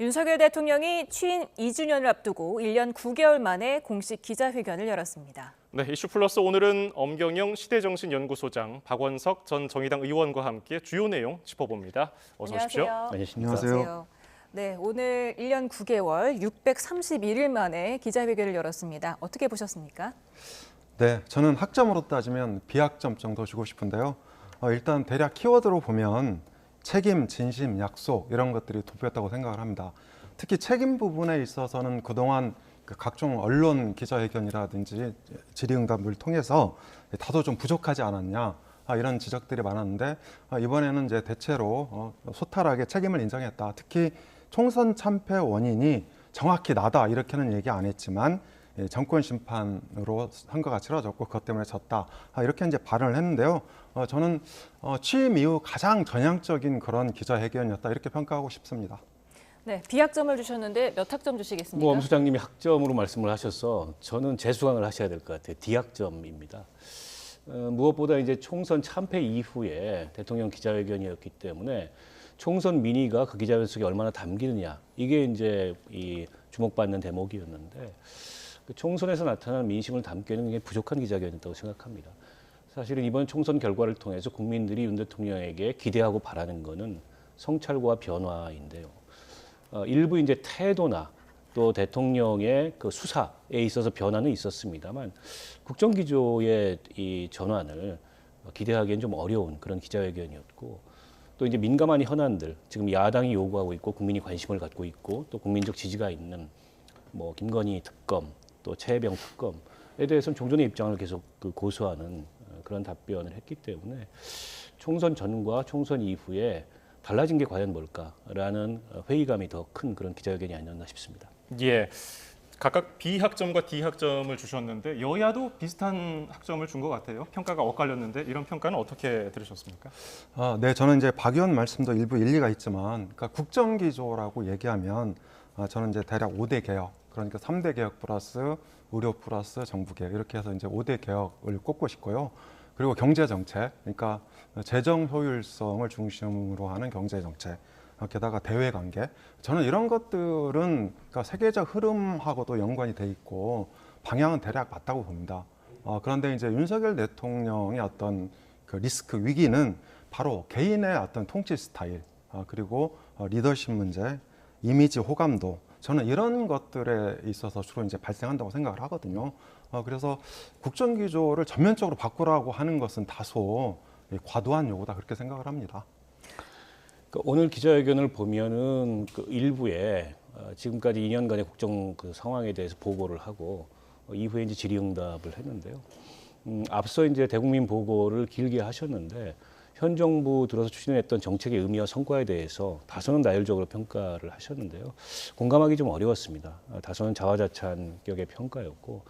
윤석열 대통령이 취임 2주년을 앞두고 1년 9개월 만에 공식 기자회견을 열었습니다. 네, 이슈 플러스 오늘은 엄경영 시대정신연구소장, 박원석 전 정의당 의원과 함께 주요 내용 짚어봅니다. 어서 오십시오. 안녕하세요. 네, 오늘 1년 9개월 631일 만에 기자회견을 열었습니다. 어떻게 보셨습니까? 네, 저는 학점으로 따지면 B학점 정도 주고 싶은데요. 일단 대략 키워드로 보면 책임, 진심, 약속 이런 것들이 돋보였다고 생각을 합니다. 특히 책임 부분에 있어서는 그동안 각종 언론 기자회견이라든지 질의응답을 통해서 다소 좀 부족하지 않았냐 이런 지적들이 많았는데 이번에는 이제 대체로 소탈하게 책임을 인정했다. 특히 총선 참패 원인이 정확히 나다 이렇게는 얘기 안 했지만 정권 심판으로 선거가 치러졌고 그것 때문에 졌다 이렇게 이제 발언을 했는데요. 저는 취임 이후 가장 전향적인 그런 기자회견이었다 이렇게 평가하고 싶습니다. 네, B학점을 주셨는데 몇 학점 주시겠습니까? 엄 소장님이 학점으로 말씀을 하셔서 저는 재수강을 하셔야 될 것 같아요. D학점입니다. 무엇보다 이제 총선 참패 이후에 대통령 기자회견이었기 때문에 총선 민의가 그 기자회견 속에 얼마나 담기느냐 이게 이제 이 주목받는 대목이었는데 그 총선에서 나타난 민심을 담기에는 굉장히 부족한 기자회견이었다고 생각합니다. 사실은 이번 총선 결과를 통해서 국민들이 윤 대통령에게 기대하고 바라는 것은 성찰과 변화인데요. 일부 이제 태도나 또 대통령의 그 수사에 있어서 변화는 있었습니다만 국정기조의 이 전환을 기대하기엔 좀 어려운 그런 기자회견이었고 또 이제 민감한 현안들 지금 야당이 요구하고 있고 국민이 관심을 갖고 있고 또 국민적 지지가 있는 뭐 김건희 특검 또 최혜병 특검에 대해서는 종전의 입장을 계속 고수하는 그런 답변을 했기 때문에 총선 전과 총선 이후에 달라진 게 과연 뭘까라는 회의감이 더 큰 그런 기자회견이 아니었나 싶습니다. 예, 각각 B학점과 D학점을 주셨는데 여야도 비슷한 학점을 준 것 같아요. 평가가 엇갈렸는데 이런 평가는 어떻게 들으셨습니까? 네, 저는 이제 박 의원 말씀도 일부 일리가 있지만 그러니까 국정기조라고 얘기하면 저는 이제 대략 5대 개혁 그러니까 3대 개혁 플러스 의료 플러스 정부 개혁 이렇게 해서 이제 5대 개혁을 꼽고 싶고요. 그리고 경제 정책, 그러니까 재정 효율성을 중심으로 하는 경제 정책, 게다가 대외 관계. 저는 이런 것들은 그러니까 세계적 흐름하고도 연관이 돼 있고 방향은 대략 맞다고 봅니다. 그런데 이제 윤석열 대통령의 어떤 그 리스크 위기는 바로 개인의 어떤 통치 스타일, 그리고 리더십 문제, 이미지 호감도. 저는 이런 것들에 있어서 주로 이제 발생한다고 생각을 하거든요. 그래서 국정기조를 전면적으로 바꾸라고 하는 것은 다소 과도한 요구다 그렇게 생각을 합니다. 오늘 기자회견을 보면은 그 일부에 지금까지 2년간의 국정 그 상황에 대해서 보고를 하고 이후에 이제 질의응답을 했는데요. 앞서 이제 대국민 보고를 길게 하셨는데 현 정부 들어서 추진했던 정책의 의미와 성과에 대해서 다소는 나열적으로 평가를 하셨는데요. 공감하기 좀 어려웠습니다. 다소는 자화자찬격의 평가였고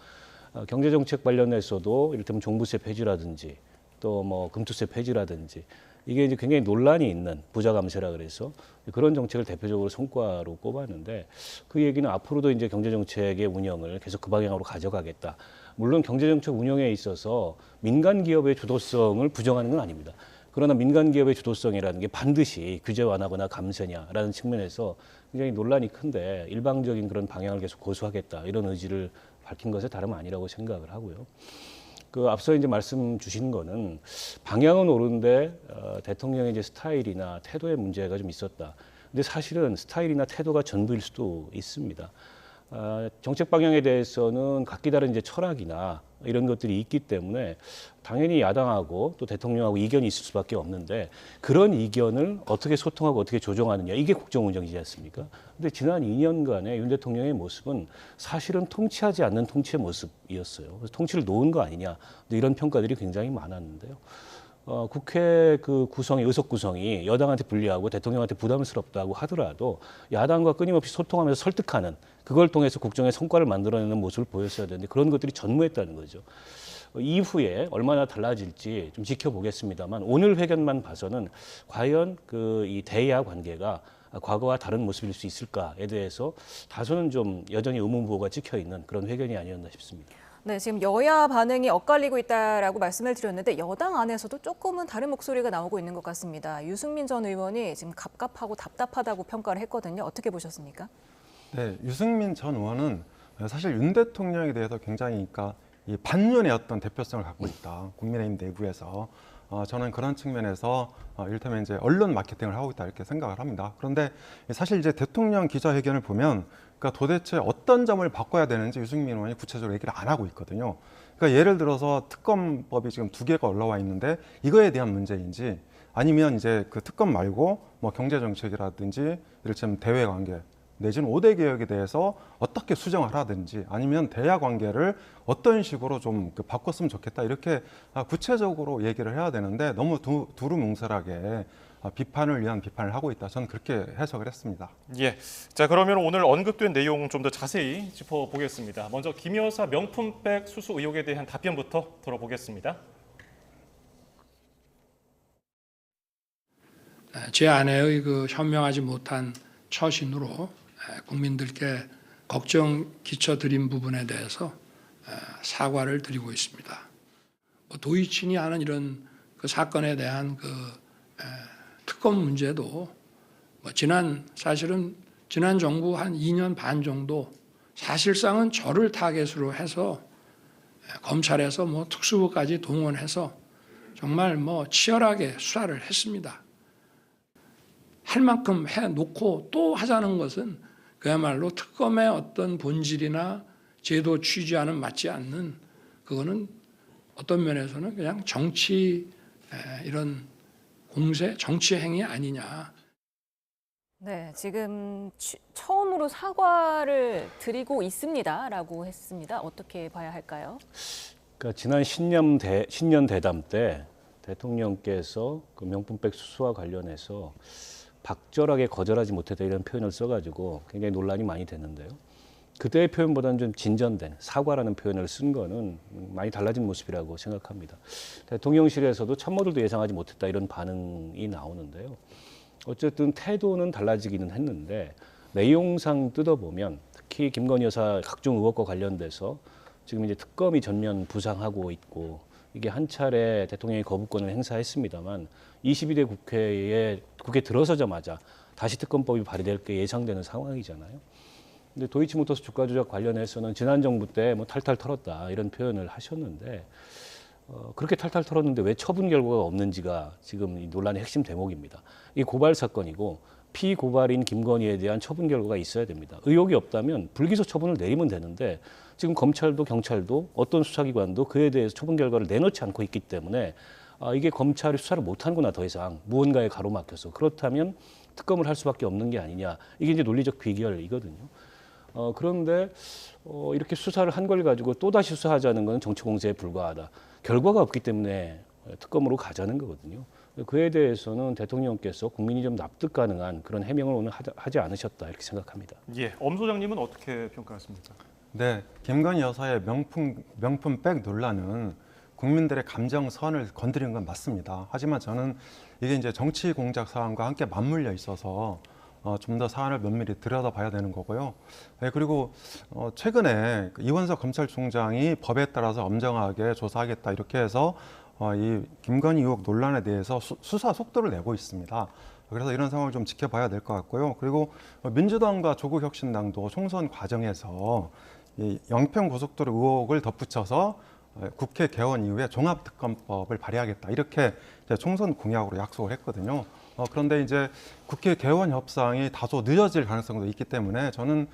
경제정책 관련해서도 이를테면 종부세 폐지라든지 또 뭐 금투세 폐지라든지 이게 이제 굉장히 논란이 있는 부자 감세라 그래서 그런 정책을 대표적으로 성과로 꼽았는데 그 얘기는 앞으로도 이제 경제정책의 운영을 계속 그 방향으로 가져가겠다. 물론 경제정책 운영에 있어서 민간 기업의 주도성을 부정하는 건 아닙니다. 그러나 민간 기업의 주도성이라는 게 반드시 규제 완화거나 감세냐라는 측면에서 굉장히 논란이 큰데 일방적인 그런 방향을 계속 고수하겠다 이런 의지를 밝힌 것에 다름 아니라고 생각을 하고요. 그 앞서 이제 말씀 주신 거는 방향은 옳은데 대통령의 이제 스타일이나 태도의 문제가 좀 있었다. 근데 사실은 스타일이나 태도가 전부일 수도 있습니다. 정책 방향에 대해서는 각기 다른 이제 철학이나 이런 것들이 있기 때문에 당연히 야당하고 또 대통령하고 이견이 있을 수밖에 없는데 그런 이견을 어떻게 소통하고 어떻게 조정하느냐 이게 국정운영이지 않습니까? 근데 지난 2년간의 윤 대통령의 모습은 사실은 통치하지 않는 통치의 모습이었어요. 그래서 통치를 놓은 거 아니냐 이런 평가들이 굉장히 많았는데요. 국회 그 구성의 의석 구성이 여당한테 불리하고 대통령한테 부담스럽다고 하더라도 야당과 끊임없이 소통하면서 설득하는 그걸 통해서 국정의 성과를 만들어내는 모습을 보였어야 되는데 그런 것들이 전무했다는 거죠. 이후에 얼마나 달라질지 좀 지켜보겠습니다만 오늘 회견만 봐서는 과연 그 이 대야 관계가 과거와 다른 모습일 수 있을까에 대해서 다소는 좀 여전히 의문부호가 찍혀 있는 그런 회견이 아니었나 싶습니다. 네, 지금 여야 반응이 엇갈리고 있다라고 말씀을 드렸는데 여당 안에서도 조금은 다른 목소리가 나오고 있는 것 같습니다. 유승민 전 의원이 지금 갑갑하고 답답하다고 평가를 했거든요. 어떻게 보셨습니까? 네, 유승민 전 의원은 사실 윤 대통령에 대해서 굉장히 그러니까 이 반윤의 어떤 대표성을 갖고 있다. 국민의힘 내부에서 저는 그런 측면에서 이를테면 이제 언론 마케팅을 하고 있다 이렇게 생각을 합니다. 그런데 사실 이제 대통령 기자회견을 보면 그러니까 도대체 어떤 점을 바꿔야 되는지 유승민 의원이 구체적으로 얘기를 안 하고 있거든요. 그러니까 예를 들어서 특검법이 지금 2개가 올라와 있는데 이거에 대한 문제인지 아니면 이제 그 특검 말고 뭐 경제정책이라든지 이를테면 대외관계 내지는 5대 개혁에 대해서 어떻게 수정을 하든지 아니면 대야 관계를 어떤 식으로 좀 바꿨으면 좋겠다 이렇게 구체적으로 얘기를 해야 되는데 너무 두루뭉술하게 비판을 위한 비판을 하고 있다. 저는 그렇게 해석을 했습니다. 예. 자, 그러면 오늘 언급된 내용 좀 더 자세히 짚어보겠습니다. 먼저 김 여사 명품백 수수 의혹에 대한 답변부터 들어보겠습니다. 제 아내의 그 현명하지 못한 처신으로 국민들께 걱정 끼쳐드린 부분에 대해서 사과를 드리고 있습니다. 도이친이 하는 이런 그 사건에 대한 그 특검 문제도 사실은 지난 정부 한 2년 반 정도 사실상은 저를 타겟으로 해서 검찰에서 특수부까지 동원해서 정말 치열하게 수사를 했습니다. 할 만큼 해놓고 또 하자는 것은 그야말로 특검의 어떤 본질이나 제도 취지와는 맞지 않는 그거는 어떤 면에서는 그냥 정치 이런 공세, 정치 행위 아니냐. 네, 지금 처음으로 사과를 드리고 있습니다라고 했습니다. 어떻게 봐야 할까요? 그러니까 지난 신년 대담 때 대통령께서 그 명품백 수수와 관련해서 박절하게 거절하지 못했다 이런 표현을 써가지고 굉장히 논란이 많이 됐는데요. 그때의 표현보다는 좀 진전된 사과라는 표현을 쓴 거는 많이 달라진 모습이라고 생각합니다. 대통령실에서도 참모들도 예상하지 못했다 이런 반응이 나오는데요. 어쨌든 태도는 달라지기는 했는데 내용상 뜯어보면 특히 김건희 여사 각종 의혹과 관련돼서 지금 이제 특검이 전면 부상하고 있고 이게 한 차례 대통령이 거부권을 행사했습니다만 22대 국회 들어서자마자 다시 특검법이 발의될 게 예상되는 상황이잖아요. 근데 도이치모터스 주가 조작 관련해서는 지난 정부 때 탈탈 털었다 이런 표현을 하셨는데 그렇게 탈탈 털었는데 왜 처분 결과가 없는지가 지금 이 논란의 핵심 대목입니다. 이 고발 사건이고 피고발인 김건희에 대한 처분 결과가 있어야 됩니다. 의혹이 없다면 불기소 처분을 내리면 되는데 지금 검찰도 경찰도 어떤 수사기관도 그에 대해서 처분 결과를 내놓지 않고 있기 때문에 이게 검찰이 수사를 못하는구나 더 이상 무언가에 가로막혀서 그렇다면 특검을 할 수밖에 없는 게 아니냐 이게 이제 논리적 귀결이거든요. 그런데 이렇게 수사를 한 걸 가지고 또다시 수사하자는 건 정치 공세에 불과하다. 결과가 없기 때문에 특검으로 가자는 거거든요. 그에 대해서는 대통령께서 국민이 좀 납득 가능한 그런 해명을 오늘 하지 않으셨다 이렇게 생각합니다. 예, 엄 소장님은 어떻게 평가하십니까? 네, 김건희 여사의 명품백 논란은 국민들의 감정선을 건드리는 건 맞습니다. 하지만 저는 이게 이제 정치 공작 사안과 함께 맞물려 있어서 좀 더 사안을 면밀히 들여다봐야 되는 거고요. 네, 그리고 최근에 이원석 검찰총장이 법에 따라서 엄정하게 조사하겠다 이렇게 해서 이 김건희 의혹 논란에 대해서 수사 속도를 내고 있습니다. 그래서 이런 상황을 좀 지켜봐야 될 것 같고요. 그리고 민주당과 조국혁신당도 총선 과정에서 이 영평고속도로 의혹을 덧붙여서 국회 개원 이후에 종합특검법을 발의하겠다 이렇게 총선 공약으로 약속을 했거든요. 그런데 이제 국회 개원 협상이 다소 늦어질 가능성도 있기 때문에 저는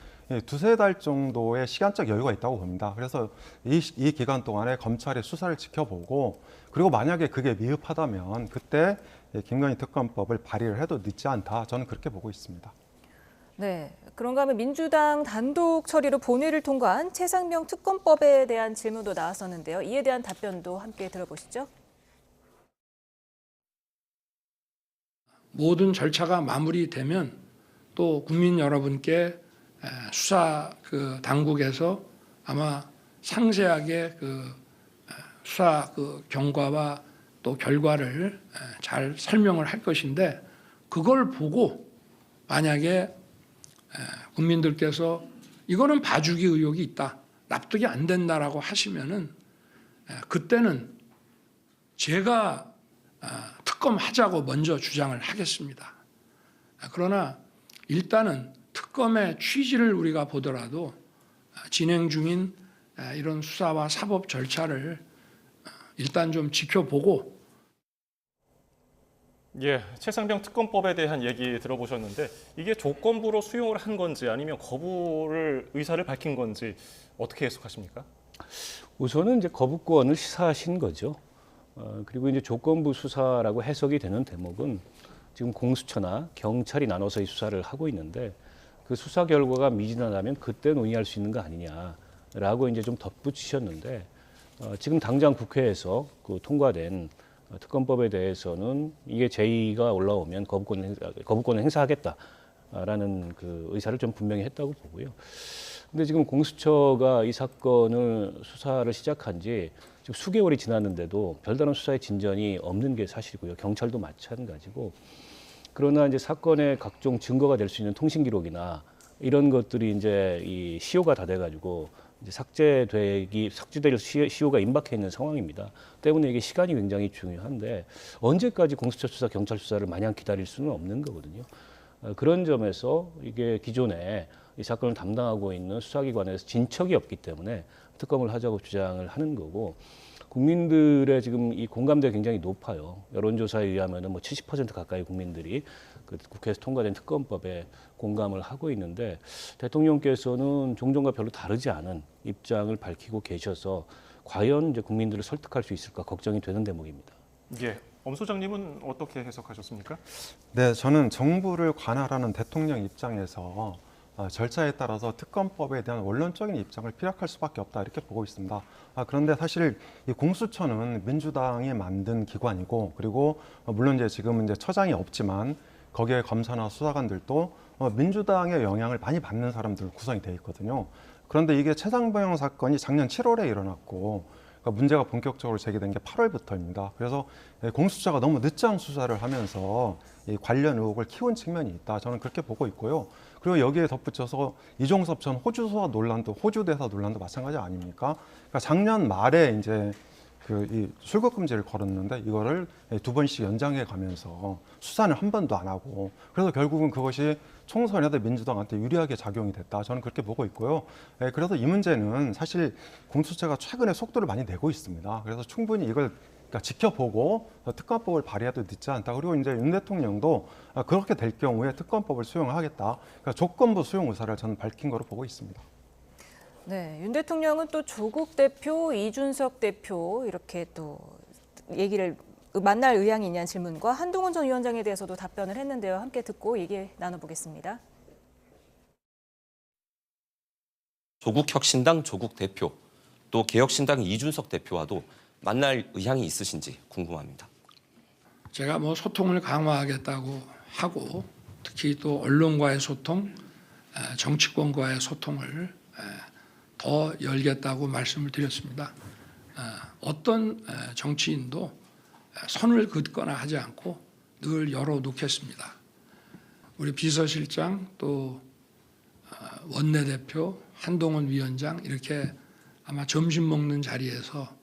두세 달 정도의 시간적 여유가 있다고 봅니다. 그래서 이 기간 동안에 검찰의 수사를 지켜보고 그리고 만약에 그게 미흡하다면 그때 김건희 특검법을 발의를 해도 늦지 않다. 저는 그렇게 보고 있습니다. 네, 그런가 하면 민주당 단독 처리로 본회의를 통과한 최상병 특검법에 대한 질문도 나왔었는데요. 이에 대한 답변도 함께 들어보시죠. 모든 절차가 마무리되면 또 국민 여러분께 수사 그 당국에서 아마 상세하게 그 수사 그 경과와 또 결과를 잘 설명을 할 것인데 그걸 보고 만약에 국민들께서 이거는 봐주기 의혹이 있다. 납득이 안 된다라고 하시면은 그때는 제가 특검하자고 먼저 주장을 하겠습니다. 그러나 일단은 특검의 취지를 우리가 보더라도 진행 중인 이런 수사와 사법 절차를 일단 좀 지켜보고 예, 최상병 특검법에 대한 얘기 들어보셨는데 이게 조건부로 수용을 한 건지 아니면 거부를 의사를 밝힌 건지 어떻게 해석하십니까? 우선은 이제 거부권을 시사하신 거죠. 그리고 이제 조건부 수사라고 해석이 되는 대목은 지금 공수처나 경찰이 나눠서 이 수사를 하고 있는데 그 수사 결과가 미진하다면 그때 논의할 수 있는 거 아니냐라고 이제 좀 덧붙이셨는데 지금 당장 국회에서 그 통과된 특검법에 대해서는 이게 제의가 올라오면 거부권을 행사하겠다라는 그 의사를 좀 분명히 했다고 보고요. 근데 지금 공수처가 이 사건을 수사를 시작한 지 지금 수개월이 지났는데도 별다른 수사의 진전이 없는 게 사실이고요. 경찰도 마찬가지고. 그러나 이제 사건의 각종 증거가 될 수 있는 통신 기록이나 이런 것들이 이제 이 시효가 다 돼가지고 이제 삭제될 시효가 임박해 있는 상황입니다. 때문에 이게 시간이 굉장히 중요한데 언제까지 공수처 수사, 경찰 수사를 마냥 기다릴 수는 없는 거거든요. 그런 점에서 이게 기존에 이 사건을 담당하고 있는 수사기관에서 진척이 없기 때문에 특검을 하자고 주장을 하는 거고 국민들의 지금 이 공감대가 굉장히 높아요. 여론조사에 의하면은 뭐 70% 가까이 국민들이 그 국회에서 통과된 특검법에 공감을 하고 있는데 대통령께서는 종전과 별로 다르지 않은 입장을 밝히고 계셔서 과연 이제 국민들을 설득할 수 있을까 걱정이 되는 대목입니다. 예, 엄 소장님은 어떻게 해석하셨습니까? 네, 저는 정부를 관할하는 대통령 입장에서 절차에 따라서 특검법에 대한 원론적인 입장을 피력할 수밖에 없다 이렇게 보고 있습니다. 그런데 사실 이 공수처는 민주당이 만든 기관이고 그리고 물론 이제 지금은 이제 처장이 없지만 거기에 검사나 수사관들도 민주당의 영향을 많이 받는 사람들로 구성이 돼 있거든요. 그런데 이게 최상병 사건이 작년 7월에 일어났고 그러니까 문제가 본격적으로 제기된 게 8월부터입니다. 그래서 공수처가 너무 늦장 수사를 하면서 이 관련 의혹을 키운 측면이 있다. 저는 그렇게 보고 있고요. 그리고 여기에 덧붙여서 이종섭 전 호주 대사 논란도 마찬가지 아닙니까? 그러니까 작년 말에 이제 이 출국 금지를 걸었는데 이거를 2번씩 연장해 가면서 수사는 한 번도 안 하고 그래서 결국은 그것이 총선에도 민주당한테 유리하게 작용이 됐다. 저는 그렇게 보고 있고요. 그래서 이 문제는 사실 공수처가 최근에 속도를 많이 내고 있습니다. 그래서 충분히 이걸 그러니까 지켜보고 특검법을 발의해도 늦지 않다. 그리고 이제 윤 대통령도 그렇게 될 경우에 특검법을 수용하겠다. 그러니까 조건부 수용 의사를 저는 밝힌 거로 보고 있습니다. 네, 윤 대통령은 또 조국 대표, 이준석 대표 이렇게 또 얘기를 만날 의향이 있냐는 질문과 한동훈 전 위원장에 대해서도 답변을 했는데요. 함께 듣고 얘기 나눠보겠습니다. 조국혁신당 조국 대표, 또 개혁신당 이준석 대표와도 만날 의향이 있으신지 궁금합니다. 제가 뭐 소통을 강화하겠다고 하고 특히 또 언론과의 소통, 정치권과의 소통을 더 열겠다고 말씀을 드렸습니다. 어떤 정치인도 선을 긋거나 하지 않고 늘 열어놓겠습니다. 우리 비서실장 또 원내대표 한동훈 위원장 이렇게 아마 점심 먹는 자리에서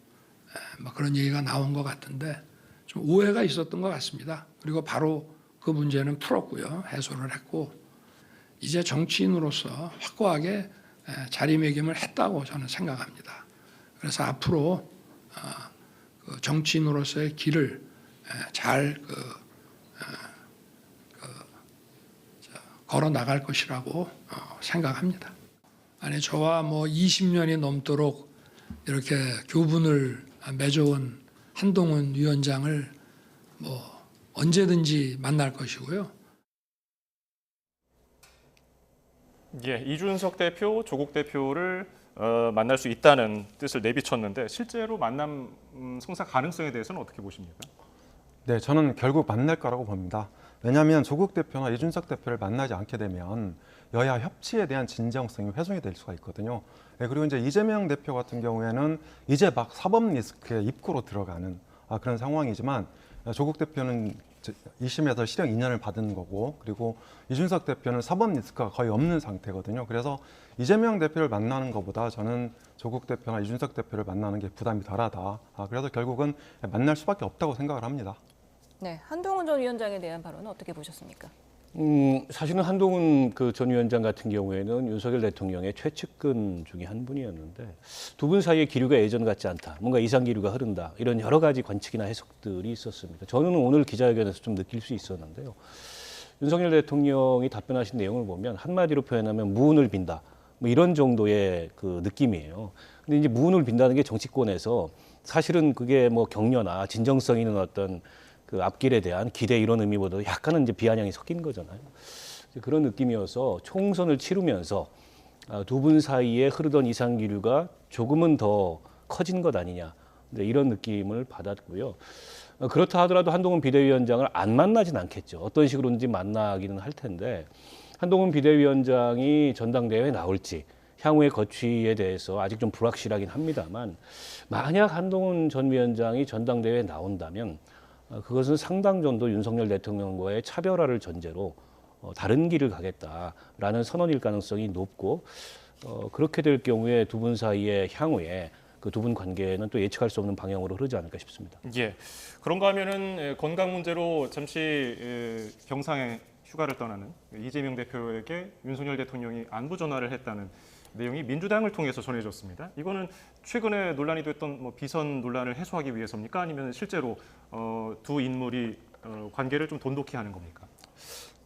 그런 얘기가 나온 것 같은데 좀 오해가 있었던 것 같습니다. 그리고 바로 그 문제는 풀었고요. 해소를 했고 이제 정치인으로서 확고하게 자리매김을 했다고 저는 생각합니다. 그래서 앞으로 그 정치인으로서의 길을 잘 걸어 나갈 것이라고 생각합니다. 아니 저와 뭐 20년이 넘도록 이렇게 교분을 맺어온 한동훈 위원장을 뭐 언제든지 만날 것이고요. 예, 이준석 대표, 조국 대표를 만날 수 있다는 뜻을 내비쳤는데 실제로 만남 성사 가능성에 대해서는 어떻게 보십니까? 네, 저는 결국 만날 거라고 봅니다. 왜냐하면 조국 대표나 이준석 대표를 만나지 않게 되면 여야 협치에 대한 진정성이 훼손이 될 수가 있거든요. 네, 그리고 이제 이재명 대표 같은 경우에는 이제 막 사법 리스크의 입구로 들어가는 그런 상황이지만 조국 대표는 2심에서 실형 2년을 받은 거고, 그리고 이준석 대표는 사법 리스크가 거의 없는 상태거든요. 그래서 이재명 대표를 만나는 것보다 저는 조국 대표나 이준석 대표를 만나는 게 부담이 덜하다. 그래서 결국은 만날 수밖에 없다고 생각을 합니다. 네, 한동훈 전 위원장에 대한 발언은 어떻게 보셨습니까? 사실은 한동훈 그 전 위원장 같은 경우에는 윤석열 대통령의 최측근 중에 한 분이었는데 두 분 사이의 기류가 예전 같지 않다. 뭔가 이상 기류가 흐른다. 이런 여러 가지 관측이나 해석들이 있었습니다. 저는 오늘 기자회견에서 좀 느낄 수 있었는데요. 윤석열 대통령이 답변하신 내용을 보면 한마디로 표현하면 무운을 빈다. 뭐 이런 정도의 그 느낌이에요. 근데 이제 무운을 빈다는 게 정치권에서 사실은 그게 뭐 격려나 진정성 있는 어떤 그 앞길에 대한 기대 이런 의미보다 약간은 이제 비아냥이 섞인 거잖아요. 그런 느낌이어서 총선을 치르면서 두 분 사이에 흐르던 이상 기류가 조금은 더 커진 것 아니냐 이런 느낌을 받았고요. 그렇다 하더라도 한동훈 비대위원장을 안 만나진 않겠죠. 어떤 식으로든지 만나기는 할 텐데 한동훈 비대위원장이 전당대회에 나올지 향후의 거취에 대해서 아직 좀 불확실하긴 합니다만 만약 한동훈 전 위원장이 전당대회에 나온다면 그것은 상당 정도 윤석열 대통령과의 차별화를 전제로 다른 길을 가겠다라는 선언일 가능성이 높고 그렇게 될 경우에 두 분 사이의 향후에 그 두 분 관계는 또 예측할 수 없는 방향으로 흐르지 않을까 싶습니다. 예, 그런가 하면은 건강 문제로 잠시 경상에 휴가를 떠나는 이재명 대표에게 윤석열 대통령이 안부 전화를 했다는 내용이 민주당을 통해서 전해졌습니다. 이거는 최근에 논란이 됐던 뭐 비선 논란을 해소하기 위해서입니까? 아니면 실제로 두 인물이 관계를 좀 돈독히 하는 겁니까?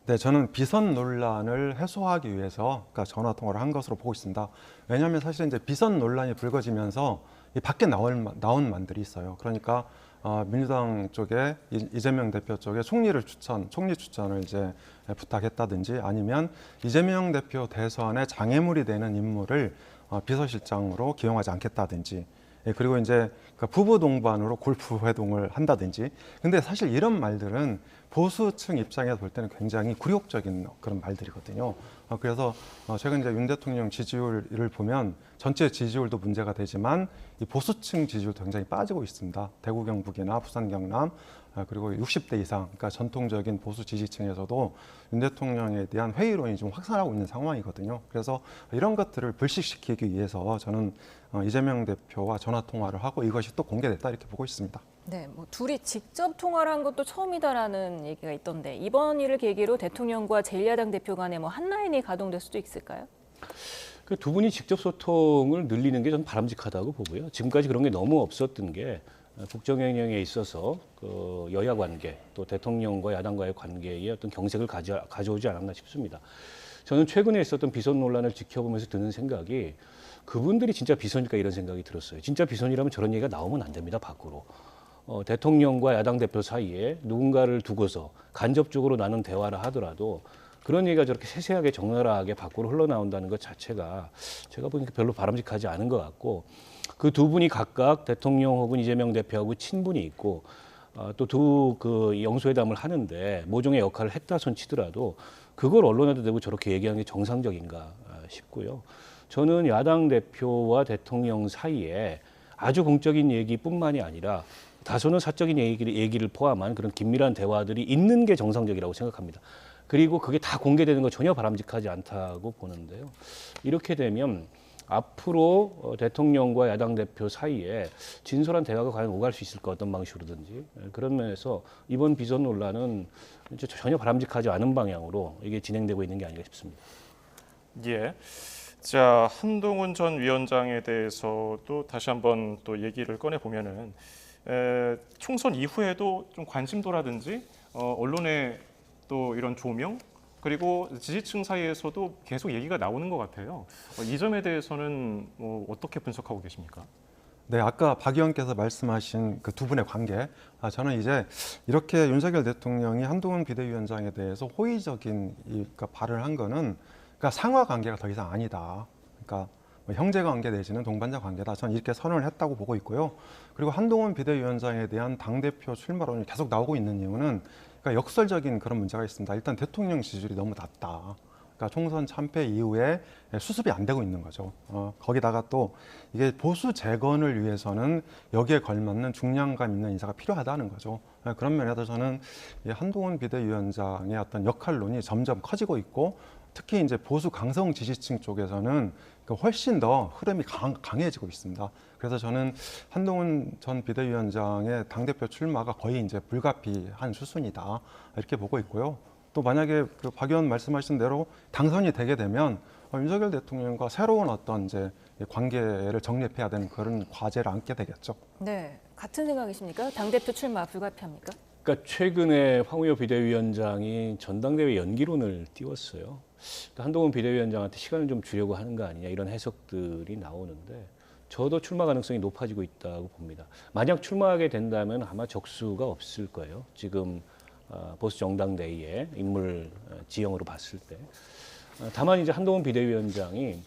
네, 저는 비선 논란을 해소하기 위해서 그러니까 전화 통화를 한 것으로 보고 있습니다. 왜냐하면 사실 이제 비선 논란이 불거지면서 이 밖에 나온 말들이 있어요. 그러니까 민주당 쪽에 이재명 대표 쪽에 총리 추천을 이제 부탁했다든지 아니면 이재명 대표 대선에 장애물이 되는 인물을 비서실장으로 기용하지 않겠다든지 그리고 이제 부부 동반으로 골프 회동을 한다든지 근데 사실 이런 말들은 보수층 입장에서 볼 때는 굉장히 굴욕적인 그런 말들이거든요. 그래서 최근 이제 윤 대통령 지지율을 보면 전체 지지율도 문제가 되지만 이 보수층 지지율도 굉장히 빠지고 있습니다. 대구 경북이나 부산 경남 그리고 60대 이상 그러니까 전통적인 보수 지지층에서도 윤 대통령에 대한 회의론이 좀 확산하고 있는 상황이거든요. 그래서 이런 것들을 불식시키기 위해서 저는 이재명 대표와 전화 통화를 하고 이것이 또 공개됐다 이렇게 보고 있습니다. 네, 뭐 둘이 직접 통화를 한 것도 처음이다라는 얘기가 있던데 이번 일을 계기로 대통령과 제1야당 대표 간에 뭐 한라인이 가동될 수도 있을까요? 그 두 분이 직접 소통을 늘리는 게 좀 바람직하다고 보고요. 지금까지 그런 게 너무 없었던 게 국정행정에 있어서 그 여야 관계 또 대통령과 야당과의 관계에 어떤 경색을 가져오지 않았나 싶습니다. 저는 최근에 있었던 비선 논란을 지켜보면서 드는 생각이 그분들이 진짜 비선일까 이런 생각이 들었어요. 진짜 비선이라면 저런 얘기가 나오면 안 됩니다, 밖으로. 대통령과 야당 대표 사이에 누군가를 두고서 간접적으로 나눈 대화를 하더라도 그런 얘기가 저렇게 세세하게 적나라하게 밖으로 흘러나온다는 것 자체가 제가 보니까 별로 바람직하지 않은 것 같고 그 두 분이 각각 대통령 혹은 이재명 대표하고 친분이 있고 또 두 그 영수회담을 하는데 모종의 역할을 했다 손 치더라도 그걸 언론에도 대고 저렇게 얘기하는 게 정상적인가 싶고요. 저는 야당 대표와 대통령 사이에 아주 공적인 얘기뿐만이 아니라 다소는 사적인 얘기를 포함한 그런 긴밀한 대화들이 있는 게 정상적이라고 생각합니다. 그리고 그게 다 공개되는 거 전혀 바람직하지 않다고 보는데요. 이렇게 되면 앞으로 대통령과 야당 대표 사이에 진솔한 대화가 과연 오갈 수 있을까 어떤 방식으로든지 그런 면에서 이번 비선 논란은 전혀 바람직하지 않은 방향으로 이게 진행되고 있는 게 아닌가 싶습니다. 예. 자, 한동훈 전 위원장에 대해서도 다시 한번 또 얘기를 꺼내 보면은 총선 이후에도 좀 관심도라든지 언론의 또 이런 조명 그리고 지지층 사이에서도 계속 얘기가 나오는 것 같아요. 이 점에 대해서는 뭐 어떻게 분석하고 계십니까? 네, 아까 박 의원께서 말씀하신 그 두 분의 관계, 저는 이제 이렇게 윤석열 대통령이 한동훈 비대위원장에 대해서 호의적인 그러니까 발언을 한 거는 그러니까 상하 관계가 더 이상 아니다. 그러니까 뭐 형제 관계 내지는 동반자 관계다. 저는 이렇게 선언을 했다고 보고 있고요. 그리고 한동훈 비대위원장에 대한 당대표 출마론이 계속 나오고 있는 이유는 그러니까 역설적인 그런 문제가 있습니다. 일단 대통령 지지율이 너무 낮다. 그러니까 총선 참패 이후에 수습이 안 되고 있는 거죠. 거기다가 또 이게 보수 재건을 위해서는 여기에 걸맞는 중량감 있는 인사가 필요하다는 거죠. 그런 면에서 저는 이 한동훈 비대위원장의 어떤 역할론이 점점 커지고 있고 특히 이제 보수 강성 지지층 쪽에서는 훨씬 더 흐름이 강해지고 있습니다. 그래서 저는 한동훈 전 비대위원장의 당대표 출마가 거의 이제 불가피한 수순이다 이렇게 보고 있고요. 또 만약에 그 박 의원 말씀하신 대로 당선이 되게 되면 윤석열 대통령과 새로운 어떤 이제 관계를 정립해야 되는 그런 과제를 안게 되겠죠. 네, 같은 생각이십니까? 당대표 출마 불가피합니까? 그러니까 최근에 황우여 비대위원장이 전당대회 연기론을 띄웠어요. 그러니까 한동훈 비대위원장한테 시간을 좀 주려고 하는 거 아니냐 이런 해석들이 나오는데 저도 출마 가능성이 높아지고 있다고 봅니다. 만약 출마하게 된다면 아마 적수가 없을 거예요. 지금 보수 정당 내의 인물 지형으로 봤을 때. 다만 이제 한동훈 비대위원장이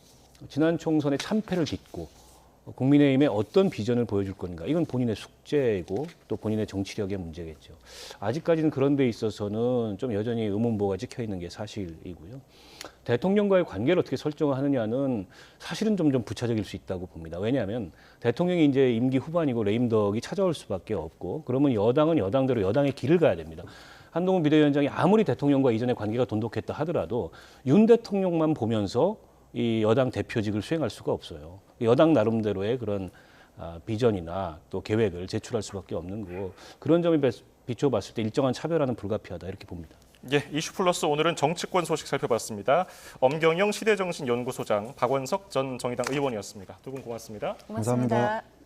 지난 총선의 참패를 딛고 국민의힘에 어떤 비전을 보여줄 건가 이건 본인의 숙제이고 또 본인의 정치력의 문제겠죠. 아직까지는 그런 데 있어서는 좀 여전히 의문부호가 찍혀 있는 게 사실이고요. 대통령과의 관계를 어떻게 설정하느냐는 사실은 좀 부차적일 수 있다고 봅니다. 왜냐하면 대통령이 이제 임기 후반이고 레임덕이 찾아올 수밖에 없고 그러면 여당은 여당대로 여당의 길을 가야 됩니다. 한동훈 비대위원장이 아무리 대통령과 이전의 관계가 돈독했다 하더라도 윤 대통령만 보면서 이 여당 대표직을 수행할 수가 없어요. 여당 나름대로의 그런 비전이나 또 계획을 제출할 수밖에 없는 거고 그런 점에 비춰봤을 때 일정한 차별화는 불가피하다 이렇게 봅니다. 예, 이슈 플러스 오늘은 정치권 소식 살펴봤습니다. 엄경영 시대정신연구소장, 박원석 전 정의당 의원이었습니다. 두 분 고맙습니다. 고맙습니다. 감사합니다.